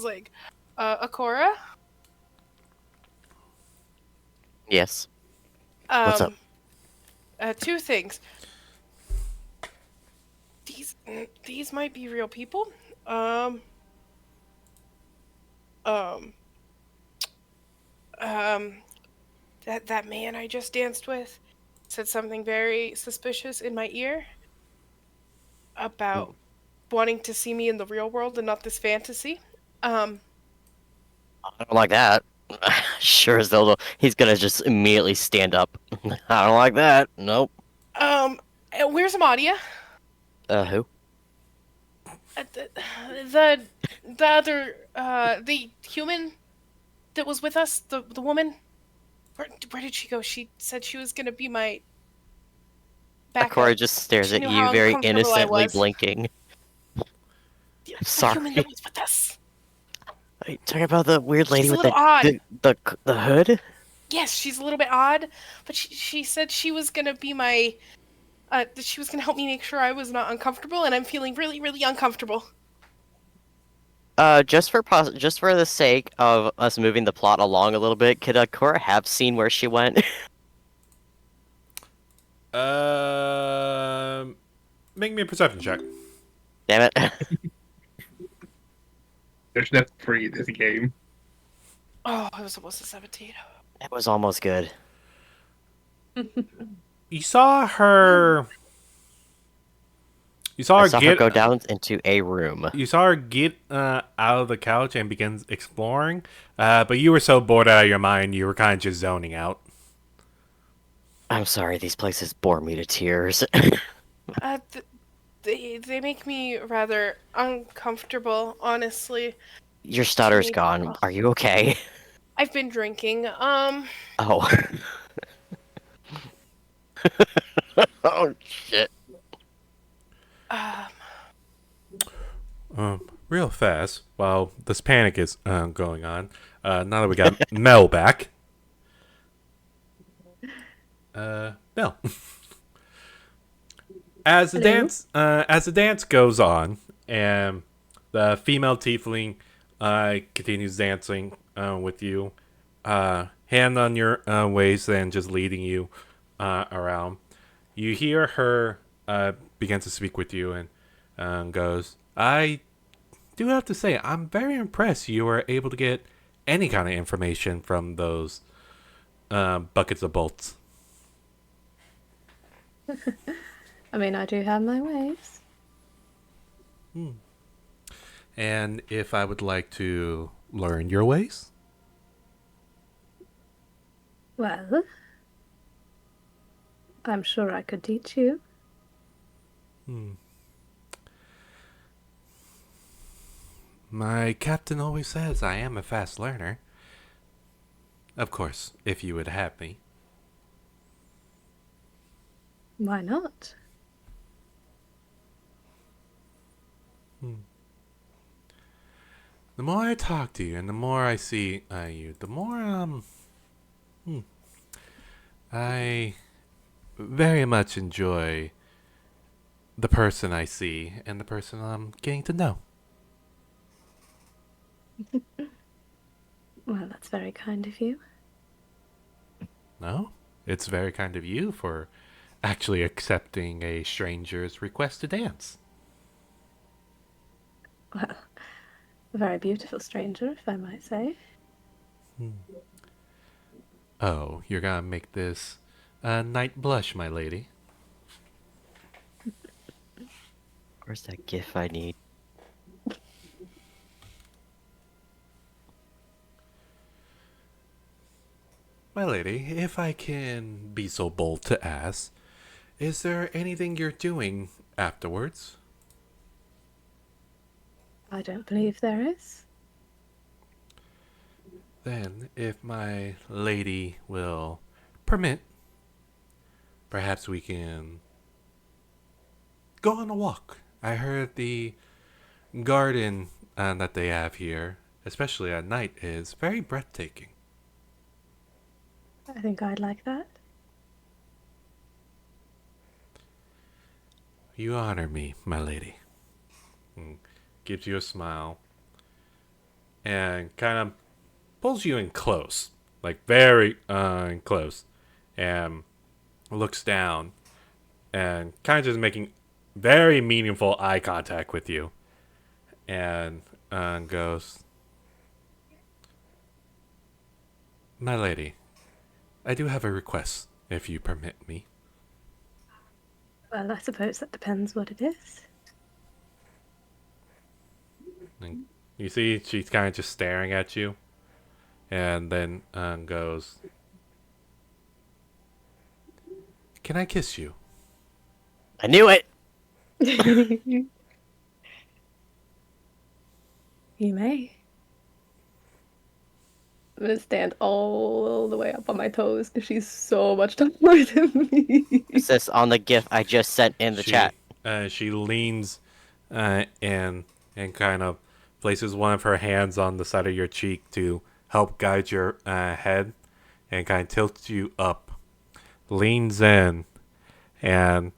like, Akora. Yes. What's up? Two things. These might be real people. Um, that man I just danced with said something very suspicious in my ear about wanting to see me in the real world and not this fantasy. I don't like that. Sure as though he's gonna just immediately stand up. I don't like that. Nope. Where's Amadia? Who? The other the human that was with us, the woman. Where did she go? She said she was gonna be my backup. Akora just stares She at knew you, how very uncomfortable I innocently was. blinking. The Sorry. human that was with us. Are you talking about the weird lady She's a with little odd. the hood? Yes, she's a little bit odd, but she said she was gonna be my that she was gonna help me make sure I was not uncomfortable, and I'm feeling really, really uncomfortable. Just for the sake of us moving the plot along a little bit, could Akora have seen where she went? Make me a perception check. Damn it. There's nothing free in this game. Oh, I was almost a 17. That was almost good. You saw her. You saw I her saw her get go down into a room. You saw her get out of the couch and begin exploring, but you were so bored out of your mind, you were kind of just zoning out. I'm sorry, these places bore me to tears. They make me rather uncomfortable, honestly. Your stutter's Me- gone. Are you okay? I've been drinking. Oh. Oh, shit. Real fast, while this panic is going on, now that we got Mel back. Mel. As the dance goes on, and the female tiefling continues dancing with you, hand on your waist and just leading you around. You hear her begin to speak with you and goes, "I do have to say, I'm very impressed you were able to get any kind of information from those buckets of bolts." I mean, I do have my ways. And if I would like to learn your ways? Well, I'm sure I could teach you. My captain always says I am a fast learner. Of course, if you would have me. Why not? The more I talk to you and the more I see you, the more, I very much enjoy the person I see and the person I'm getting to know. Well, that's very kind of you. No? It's very kind of you for actually accepting a stranger's request to dance. Well, a very beautiful stranger, if I might say. Oh, you're gonna make this night blush, my lady. Where's that gif I need? My lady, if I can be so bold to ask, is there anything you're doing afterwards? I don't believe there is. Then, if my lady will permit, perhaps we can go on a walk. I heard the garden that they have here, especially at night, is very breathtaking. I think I'd like that. You honor me, my lady. And gives you a smile and kind of pulls you in close, like very close, and looks down and kind of just making very meaningful eye contact with you, and goes, "My lady, I do have a request, if you permit me." Well, I suppose that depends what it is. And you see, she's kind of just staring at you, and then goes, "Can I kiss you?" I knew it! You may. I'm gonna stand all the way up on my toes because she's so much taller than me. Is this on the gif I just sent in the chat? She leans and kind of places one of her hands on the side of your cheek to help guide your head and kind of tilts you up. Leans in and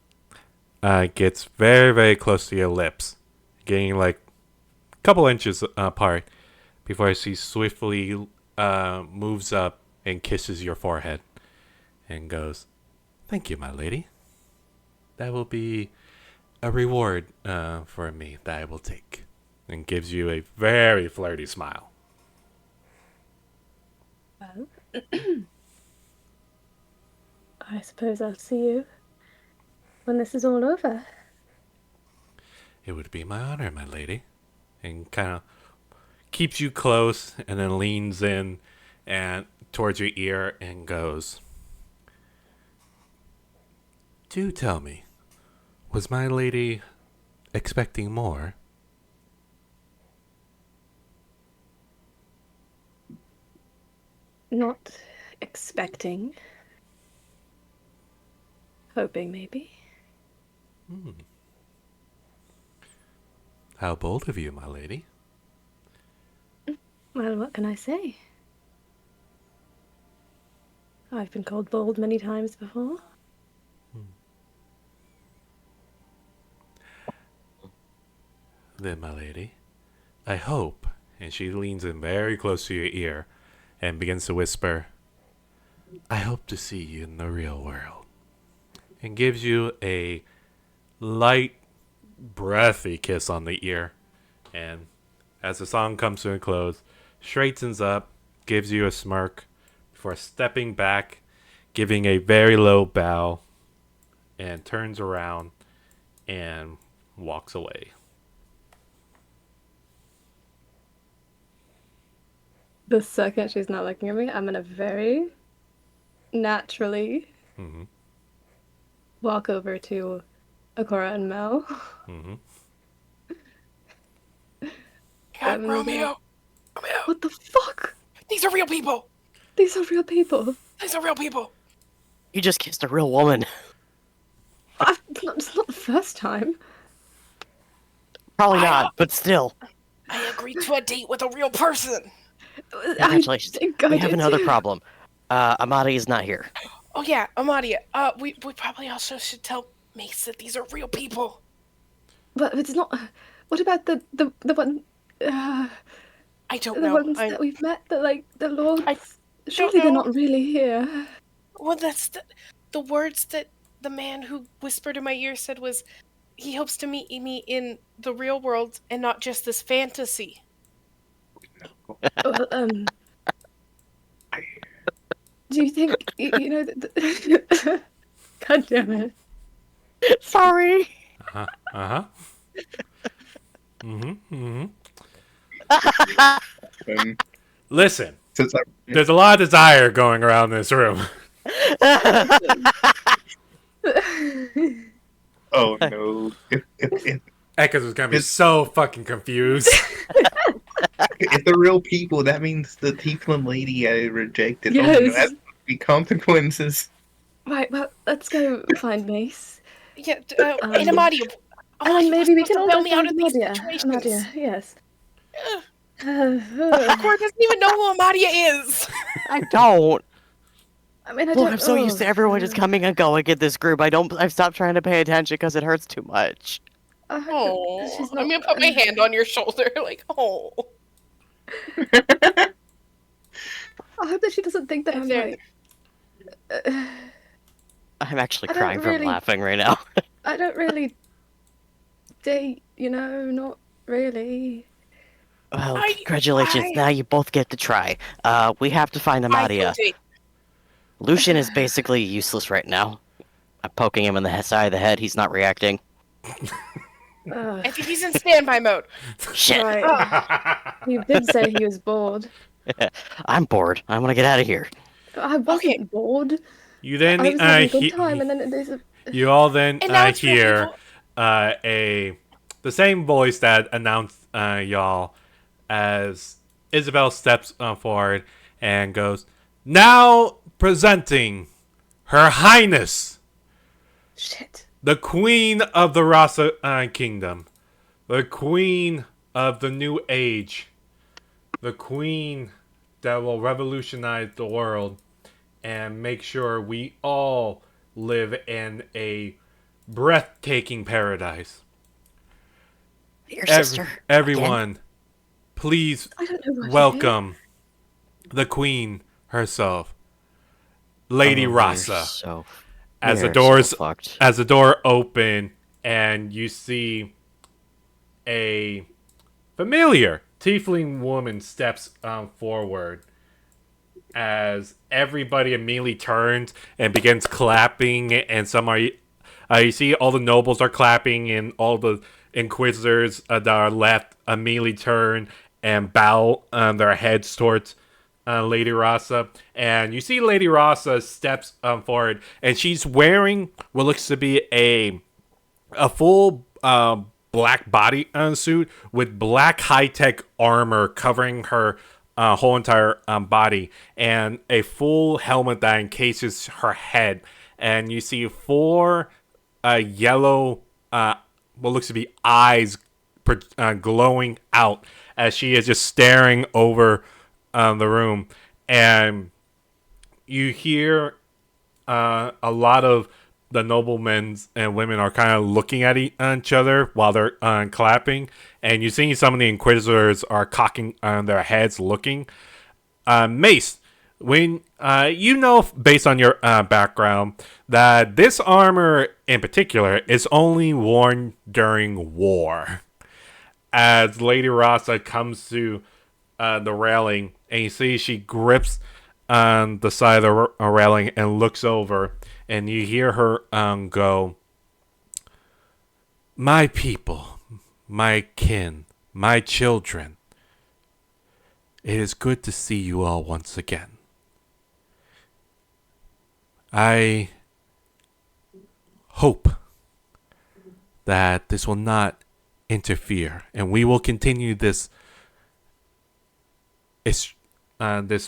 gets very, very close to your lips, getting like a couple inches apart before she swiftly moves up and kisses your forehead and goes, "Thank you, my lady. That will be a reward for me that I will take," and gives you a very flirty smile. Well, I suppose I'll see you when this is all over. "It would be my honor, my lady," and kind of keeps you close and then leans in and towards your ear and goes, "Do tell me, was my lady expecting more?" Not expecting. Hoping, maybe. How bold of you, my lady. Well, what can I say? I've been called bold many times before. Then, my lady, I hope, and she leans in very close to your ear and begins to whisper, "I hope to see you in the real world," and gives you a light, breathy kiss on the ear. And as the song comes to a close, straightens up, gives you a smirk before stepping back, giving a very low bow, and turns around and walks away. The second she's not looking at me, I'm gonna very naturally Mm-hmm. walk over to Akora and Mel. Mm-hmm. Grab them and be like, Romeo! Romeo! what the fuck? These are real people! These are real people. These are real people! You just kissed a real woman. It's not the first time. Probably not, but still. I agreed to a date with a real person. Congratulations. I think I We have did another too. problem. Amadi is not here. Oh yeah, Amadia. We probably also should tell Mace that these are real people. But it's not. What about the one? I don't The know. ones that we've met, the lords. I Surely they're know. not really here. Well, that's the words that the man who whispered in my ear said was, he hopes to meet me in the real world and not just this fantasy. Well, do you think you know that? God damn it! Sorry. Uh-huh. Mm-hmm. Listen, Since I, there's a lot of desire going around this room. oh no! If Echoes is gonna be so fucking confused. if they're real people, that means the tiefling lady I rejected. Oh no, Yes. that would be consequences. Right. Well, let's go find Mace. Yeah, and Amadia. And then maybe we can all bail go me out find of these Amadia. situations. Amadia, yes. Cor doesn't even know who Amadia is. I don't. I mean, I Look, don't. I'm so used to everyone just coming and going in this group. I've stopped trying to pay attention because it hurts too much. Oh, she's I'm not. gonna put my hand on your shoulder, like, oh. I hope that she doesn't think that I'm there- like. I'm actually I don't crying from really- laughing right now. I don't really date, not really. Well, congratulations. Now you both get to try. We have to find Amadia. Lucian is basically useless right now. I'm poking him in the side of the head. He's not reacting. I think he's in standby mode. Shit. Right. You did say he was bored. I'm bored. I want to get out of here. I wasn't bored. You then I was having a good time, and then there's a. you all then And now it's real hear people. the same voice that announced y'all as Isabel steps forward and goes, "Now presenting Her Highness, Shit. the Queen of the Rasa Kingdom, the Queen of the New Age, the Queen that will revolutionize the world and make sure we all live in a breathtaking paradise. Your sister. Everyone, please I don't know what welcome the Queen herself, Lady Rasa. As the door open and you see a familiar tiefling woman steps forward, as everybody immediately turns and begins clapping, and you see all the nobles are clapping, and all the inquisitors that are left immediately turn and bow their heads towards Lady Rasa. And you see Lady Rasa steps forward, and she's wearing what looks to be a full black body suit with black high-tech armor covering her whole entire body, and a full helmet that encases her head. And you see four yellow, what looks to be eyes glowing out as she is just staring over the room. And you hear a lot of the noblemen and women are kind of looking at each other while they're clapping, and you see some of the inquisitors are cocking their heads looking. Mace, when based on your background, that this armor in particular is only worn during war. As Lady Rasa comes to the railing, and you see she grips on the side of the railing and looks over, and you hear her go, "My people, my kin, my children, it is good to see you all once again. I hope that this will not interfere, and we will continue this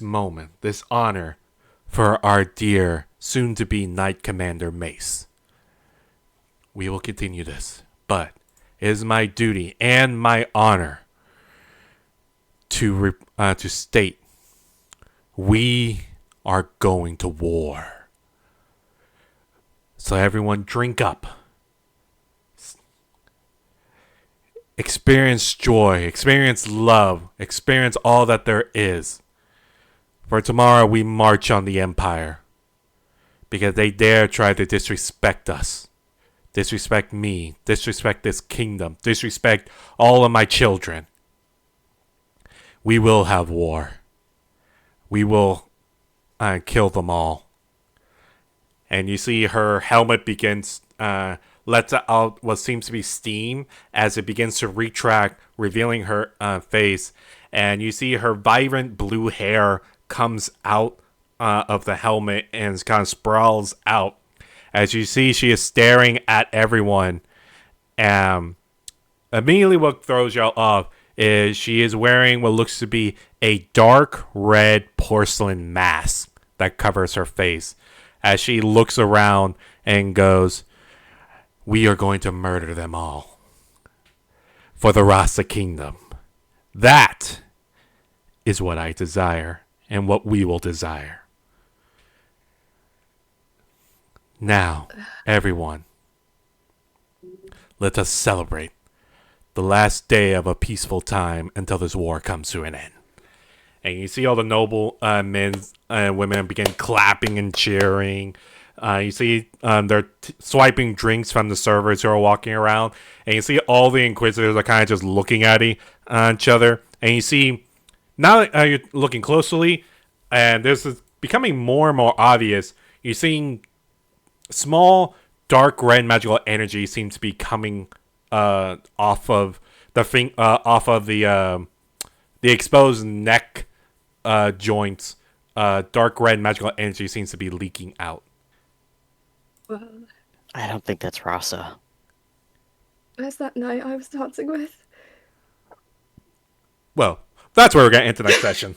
moment, this honor for our dear soon-to-be Knight Commander Mace. we will continue this. But it is my duty and my honor to state we are going to war. So everyone drink up. Experience joy, experience love, experience all that there is. For tomorrow we march on the Empire. Because they dare try to disrespect us. Disrespect me. Disrespect this kingdom. Disrespect all of my children. We will have war. We will kill them all. And you see her helmet begins, lets out what seems to be steam as it begins to retract, revealing her face. And you see her vibrant blue hair comes out of the helmet and kind of sprawls out. As you see, she is staring at everyone. Immediately what throws y'all off is she is wearing what looks to be a dark red porcelain mask that covers her face. As she looks around and goes, we are going to murder them all. For the Rasa Kingdom. That is what I desire and what we will desire. Now, everyone, let us celebrate the last day of a peaceful time until this war comes to an end. And you see all the noble men and women begin clapping and cheering. You see they're swiping drinks from the servers who are walking around. And you see all the Inquisitors are kind of just looking at each other. And you see, now that you're looking closely, and this is becoming more and more obvious, you're seeing small, dark red magical energy seems to be coming off of the exposed neck joints. Dark red magical energy seems to be leaking out. Well, I don't think that's Rasa. where's that knight I was dancing with? Well, that's where we're going to end tonight's session.